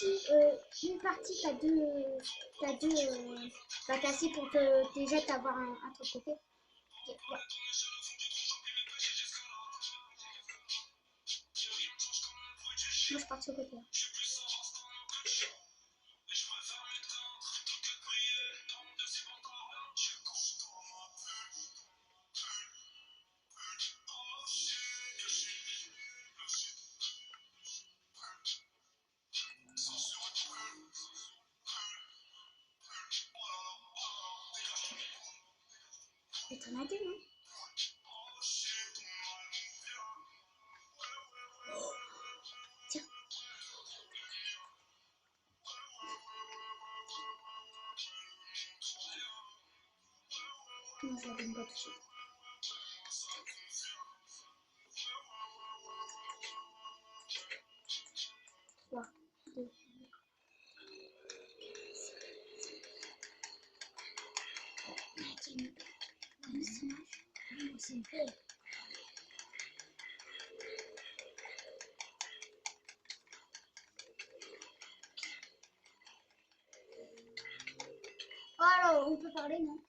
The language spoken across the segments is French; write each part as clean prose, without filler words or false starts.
une partie, t'as deux, bah t'as assez pour te déjà t'avoir un truc côté. Okay, ouais. Moi je pars de ce côté là. Et t'en as deux, non? Oh, tiens. Non, je la donne pas tout de suite. Trois, deux. C'est une plaie. Alors, on peut parler, non?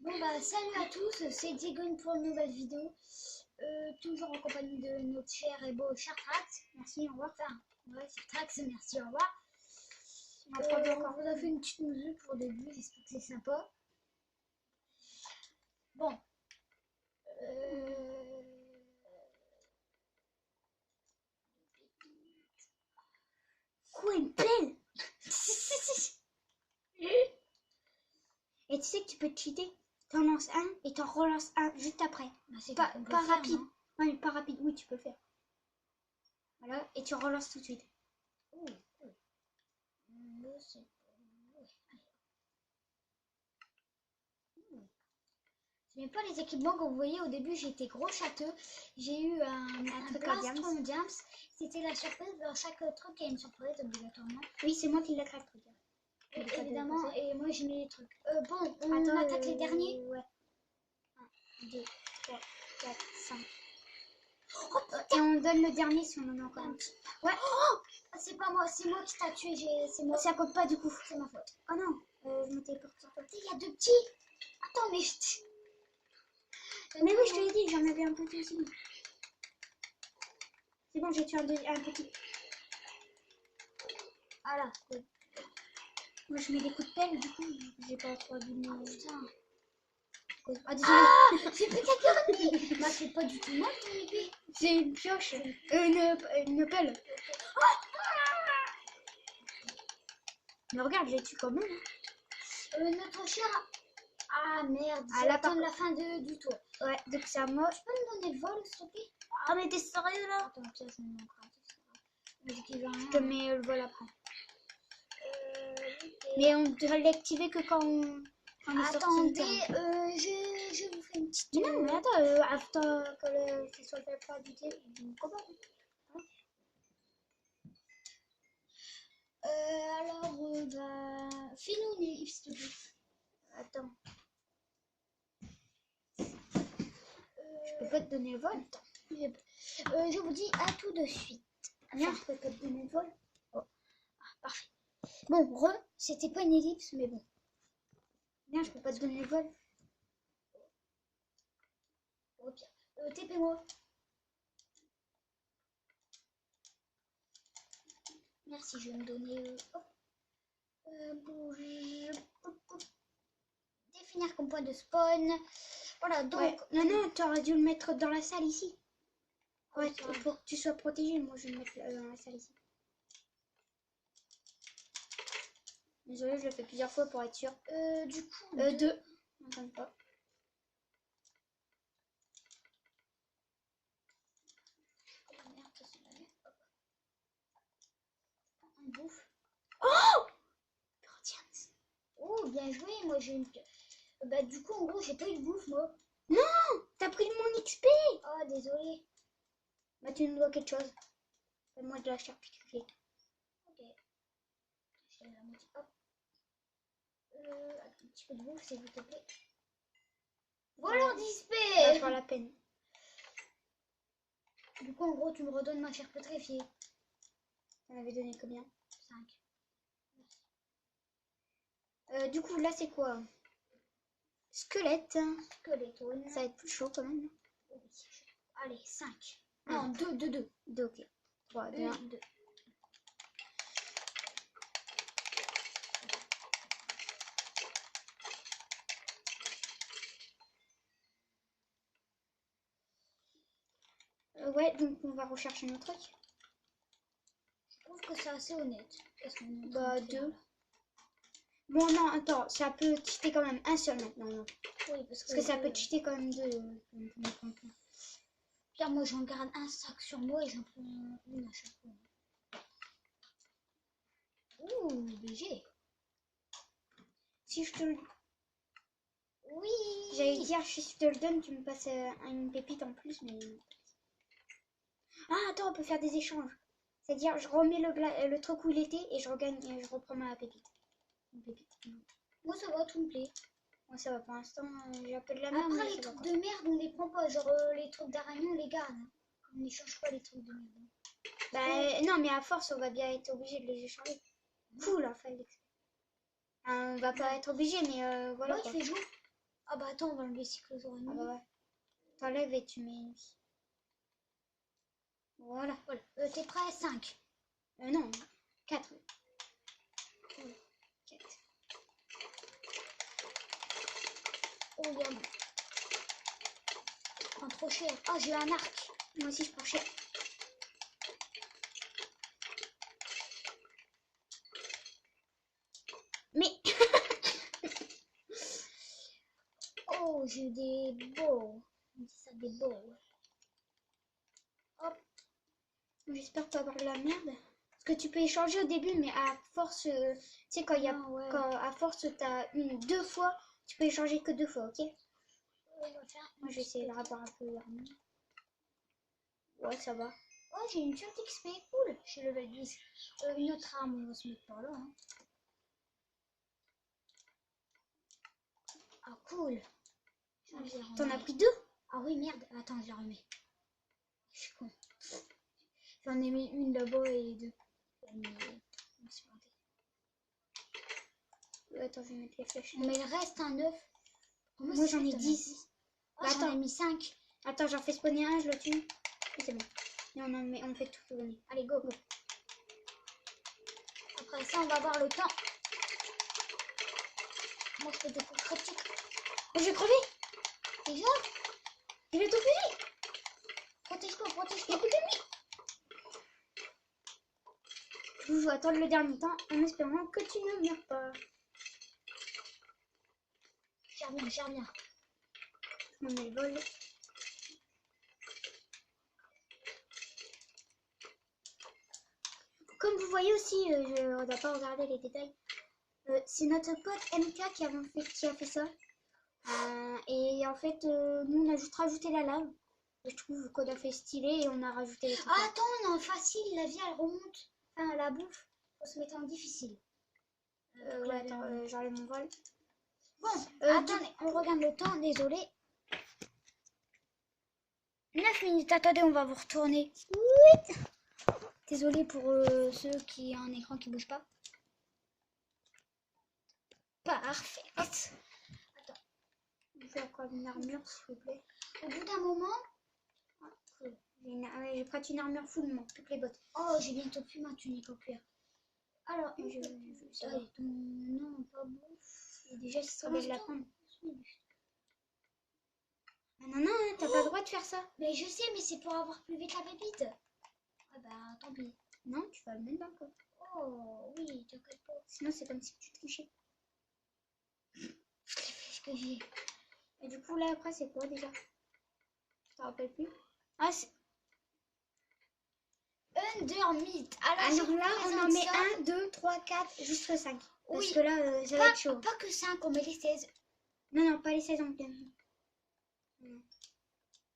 Bon bah salut à tous, c'est Diego pour une nouvelle vidéo. Toujours en compagnie de notre cher et beau Chartrax. Merci, au revoir. Enfin, ouais, Chartrax, merci, au revoir. On vous a fait une petite musique pour le début, j'espère que c'est sympa. Bon. Quoi, une pelle? Et tu sais que tu peux te cheater. T'en lances un et t'en relances un juste après. Bah, pas rapide. Non, mais pas rapide. Oui, tu peux le faire. Voilà, et tu relances tout de suite. Je n'aime pas les équipements que vous voyez au début, j'étais gros châteux. J'ai eu un truc à Diams. C'était la surprise. Dans chaque truc, il y a une surprise obligatoirement. Oui, c'est moi qui l'ai craqué. Oui, évidemment, et moi j'ai mis les trucs. Bon, on attaque les derniers. Ouais. 1, 2, 3, 4, 5. Oh, et on donne le dernier si on en a encore un petit. Ouais. Oh, c'est pas moi, c'est moi qui t'a tué. C'est moi. Ça compte pas du coup, c'est ma faute. Oh non, je me téléporte sur toi. Il y a deux petits. Attends, mais mais oui, je te l'ai dit, j'en avais un petit aussi. C'est bon, j'ai tué un petit. Voilà. Oui. Moi, je mets des coups de pelle, du coup, j'ai pas trop du mal. Putain. Ah, désolé. C'est plus quelqu'un. Bah, c'est pas du tout mal ton épée. C'est une pioche. Une pelle. Mais regarde, j'ai tué quand même. Notre chien. Ah merde, à la fin du tour. Ouais, donc c'est à moi. Tu peux me donner le vol, s'il te plaît? Ah, mais t'es sérieux là? Attends, ça, je me manquera. Je te mets le vol après. Mais on devrait l'activer que quand on est sorti. Attendez, je vous fais une petite. Non, mais attends, que ce soit fait pas du combat. Alors, bah, fais-nous une livre, s'il te plaît. Attends. Je peux pas te donner le vol. Je vous dis à tout de suite. Non, je peux pas te donner le vol. Oh. Ah, parfait. Bon, c'était pas une ellipse, mais bon. Non, je peux pas te donner le vol. Ok. TP-moi. Merci, je vais me donner. Définir comme point de spawn. Voilà, donc. Ouais. Non, tu aurais dû le mettre dans la salle ici. Ouais, pour que tu sois protégé. Moi, je vais le mettre dans la salle ici. Désolée, je le fais plusieurs fois pour être sûr. Du coup, deux. Non, pas. Un bouffe. Oh! Oh, bien joué. Moi, j'ai une. Bah, du coup, en gros, j'ai pas eu de bouffe, moi. Non! T'as pris mon XP! Oh, désolé. Bah, tu nous dois quelque chose. Fais-moi de la charcuterie. Ok. Je donne la moitié. Hop. Un petit peu de bouffe, s'il vous plaît. Voilà, XP! Pas la peine. Du coup, en gros, tu me redonnes ma chair pétrifiée. T'en avais donné combien? 5. Du coup, là, c'est quoi? Squelette. Squelettone. Ça va être plus chaud quand même. Oui. Allez, 5. Non, 2, 2, 2. 2, ok. 3, 2, 1. 2. Ouais, donc on va rechercher nos trucs. Je trouve que c'est assez honnête. Bah, 2. Bon, non, attends, ça peut cheater quand même un seul maintenant. Non. Oui, parce que ça peut cheater quand même 2. Pierre, moi j'en garde un sac sur moi et j'en prends une à chaque fois. Ouh, BG. Si je te le... Oui. J'allais dire, si je te le donne, tu me passes une pépite en plus, mais... Ah, attends, on peut faire des échanges. C'est-à-dire, je remets le truc où il était et je regagne et je reprends ma pépite. Une pépite. Moi ça va, tout me plaît. Moi ça va pour l'instant, j'ai un peu de la merde. Après les trucs de merde, on les prend pas. Genre les trucs d'araignée, on les garde. Hein. On n'échange pas les trucs de merde. Bah non, mais à force, on va bien être obligé de les échanger. Cool, en fait. On va pas être obligé, mais voilà. Ouais, il fait jour. Ah bah attends, on va enlever cycle jour et nuit. Ah bah ouais. T'enlèves et tu mets une vie. Voilà. T'es prêt à 5? Non, 4. 4. Oh, regarde. Je prends trop cher. Ah, j'ai un arc. Moi aussi, je prends cher. Mais... Oh, j'ai des beaux. On dit ça, des beaux. Hop. J'espère pas avoir de la merde. Parce que tu peux échanger au début, mais à force... tu sais, quand il y a... Ouais. Quand à force, t'as 2 fois, tu peux échanger que 2 fois, ok? Moi, je vais essayer de avoir un peu d'armure. Ouais, ça va. Oh, j'ai une petite XP, cool. J'ai level 10. Une autre arme, on va se mettre par là. Hein. Ah, cool. T'en as pris 2? Ah oui, merde. Attends, je la remets. Je suis con. J'en ai mis une là-bas et 2. Attends, je vais mettre les flèches. Mais il reste un 9. Moi, j'en ai 10. Oh, bah, j'en ai mis 5. Attends, j'en fais spawner un, je le tue. Et c'est bon. Et on fait tout tourner. Allez, go, go. Après ça, on va voir le temps. Moi, je fais des coups critiques. Oh, je vais crever. Déjà? Il est tout petit. Protège-toi, protège-toi. Écoute lui. Je vais attendre le dernier temps en espérant que tu ne meurs pas. Gère bien, gère bien. Je me mets le vol. Comme vous voyez aussi, on n'a pas regardé les détails. C'est notre pote MK qui a fait ça. Et en fait, nous on a juste rajouté la lave. Je trouve qu'on a fait stylé et on a rajouté les trucs. Ah, attends, non, facile, la vie elle remonte. Enfin, la bouffe, faut se mettre en difficile. Ouais, attends, j'enlève mon vol. Bon, attendez, on regarde le temps, désolé. 9 minutes, attendez, on va vous retourner. Oui. Désolé pour ceux qui ont un écran qui bouge pas. Parfait. Attends. Je vais encore une armure, s'il vous plaît. Au bout d'un moment... Ah, cool. J'ai pris une armure full, il manque toutes les bottes. Oh, j'ai bientôt plus ma tunique en cuir. Alors, ça va. Non, pas bon. Et déjà, c'est ça de la prendre. Ah non, non, t'as pas le droit de faire ça. Mais je sais, mais c'est pour avoir plus vite la pépite. Ah bah, tant pis. Non, tu vas le mettre dans le coffre. Oh, oui, t'inquiète pas. Sinon, c'est comme si tu trichais. Je l'ai fait ce que j'ai. Et du coup, là, après, c'est quoi déjà? Je te rappelle plus. Ah, c'est... Undermeat. Alors là, on en met 1, 2, 3, 4, jusqu'à 5. Parce Oui. que là, ça va être chaud. Pas que 5, on met les 16. Non, non, pas les 16 en plein.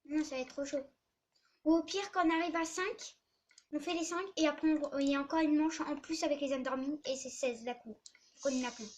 Non, ça va être trop chaud. Ou au pire, quand on arrive à 5, on fait les 5 et après, il y a encore une manche en plus avec les endormis et c'est 16 la coup. On en a plein.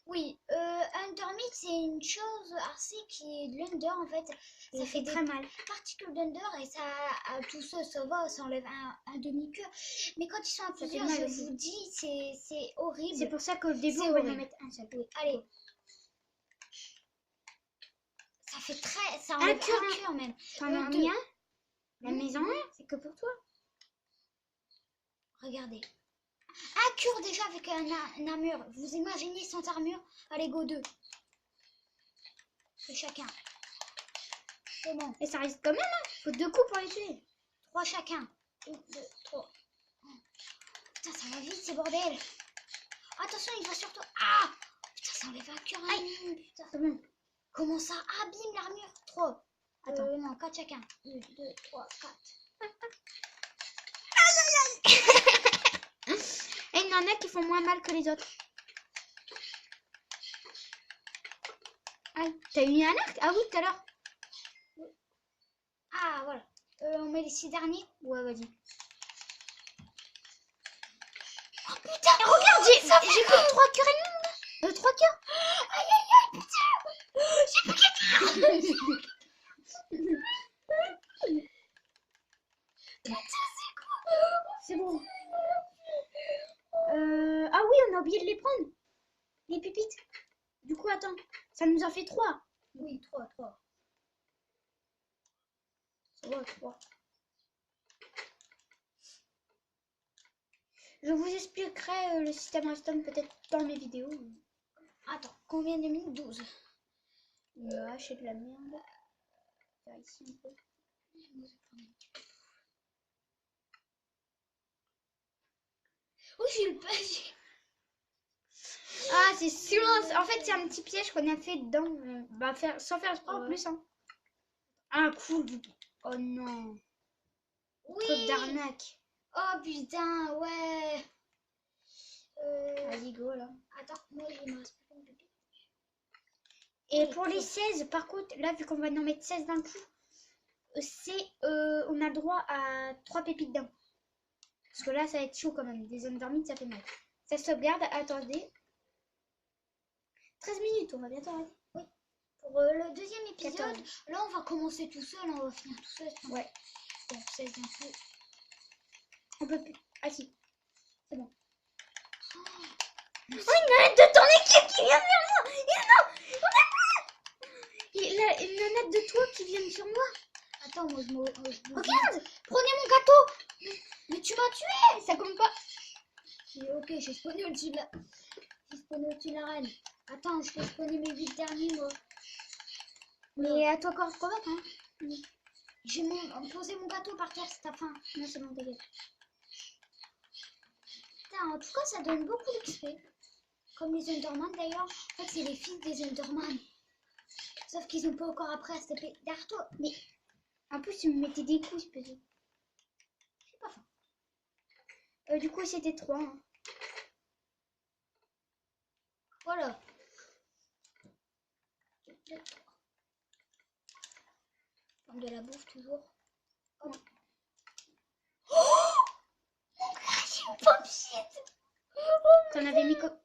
Oui, Undermid, c'est une chose assez qui est de l'Under en fait. Ça fait très mal. Particules d'Under et ça, à tout ça va, ça enlève un demi-cœur. Mais quand ils sont à plusieurs, mal je aussi. vous dis, c'est horrible. C'est pour ça qu'au début, C'est on va en horrible. mettre un seul. Oui, allez. Ça fait très. Ça Un enlève cœur, un cœur même. T'en as deux. mis un? La maison, c'est que pour toi. Regardez. Un cure déjà avec une armure. Vous imaginez sans armure? Allez, go 2. C'est chacun. C'est bon. Et ça reste quand même, hein. Faut 2 coups pour les tuer. 3 chacun. 1, 2, 3. Putain, ça va vite, ces bordels. Attention, il va sur toi. Ah! Putain, ça enlève un cœur. Putain. C'est bon. Comment ça abîme l'armure? 3. Attends. Non, 4 chacun. 1, 2, 3, 4. Et il y en a qui font moins mal que les autres. Aïe, t'as eu un arc? Ah oui, tout à l'heure. Ah, voilà. On met les 6 derniers. Ouais, vas-y. Oh putain! Regarde, j'ai que 3 cœurs et demi. 3 cœurs. Aïe aïe aïe, putain! J'ai plus qu'à dire! C'est bon. Ah oui, on a oublié de les prendre. Les pépites. Du coup, attends. Ça nous a fait 3. Oui, 3. Ça va, 3. Je vous expliquerai le système Redstone peut-être dans mes vidéos. Attends, combien de minutes? 12. Là, c'est de la merde. Faire ici un peu. Oh, j'ai eu le papier. Ah, c'est silence. En fait, c'est un petit piège qu'on a fait dedans. Bah, sans faire exprès en Ouais. plus. Hein. Ah, cool. Oh non. Oui. Trop d'arnaque. Oh putain, ouais. Vas-y, go là. Attends, moi il me reste plus qu'une pépite. Et pour les 16, par contre, là, vu qu'on va en mettre 16 d'un coup, on a droit à 3 pépites d'un coup. Parce que là, ça va être chaud quand même. Des zones dormides, ça fait mal. Ça sauvegarde. Attendez. 13 minutes, on va bientôt arrêter. Oui. Pour le deuxième épisode, 14. là on va commencer tout seul, on va finir tout seul. Ouais. Bon, 16 d'un coup. On peut plus. Ah si. C'est bon. Oh, Oh, il y en a de ton équipe qui vient vers moi. Il y en a de toi qui viennent sur moi. attends, moi je me. Regarde. Prenez mon gâteau. Mais tu m'as tué. Ça compte pas. Ok, j'ai spawné au-dessus de la. J'ai spawné au-dessus de la reine. Attends, je vais spawner mes 8 derniers moi. Mais à toi encore combattre, hein. J'ai posé mon gâteau par terre, c'est ta fin. Non, c'est bon, t'inquiète. Putain, en tout cas, ça donne beaucoup d'XP. Comme les Enderman d'ailleurs. En fait, c'est les fils des Enderman. Sauf qu'ils n'ont pas encore appris à se taper derrière toi. Mais en plus, tu me mettais des coups, petit. J'ai pas faim. Du coup, c'était 3. Hein. Voilà. Prendre de la bouffe toujours. Oh, j'ai une pomme-chite. T'en avais mis quoi?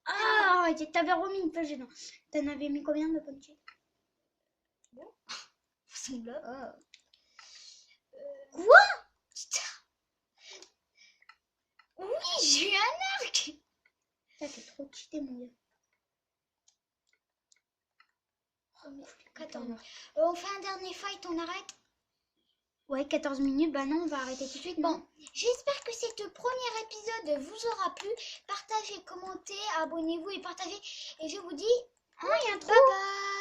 Ah, t'avais remis une page dedans. T'en avais mis combien de pommes? Sont là. Quoi? Putain. Oui, j'ai eu un arc. Ça fait trop cheaté, mon gars. Attends, on fait un dernier fight, on arrête. Ouais, 14 minutes. Bah non, on va arrêter tout de suite. Bon, j'espère que ce premier épisode vous aura plu. Partagez, commentez, abonnez-vous et partagez. Et je vous dis, Oh, il y a un trou. bye bye.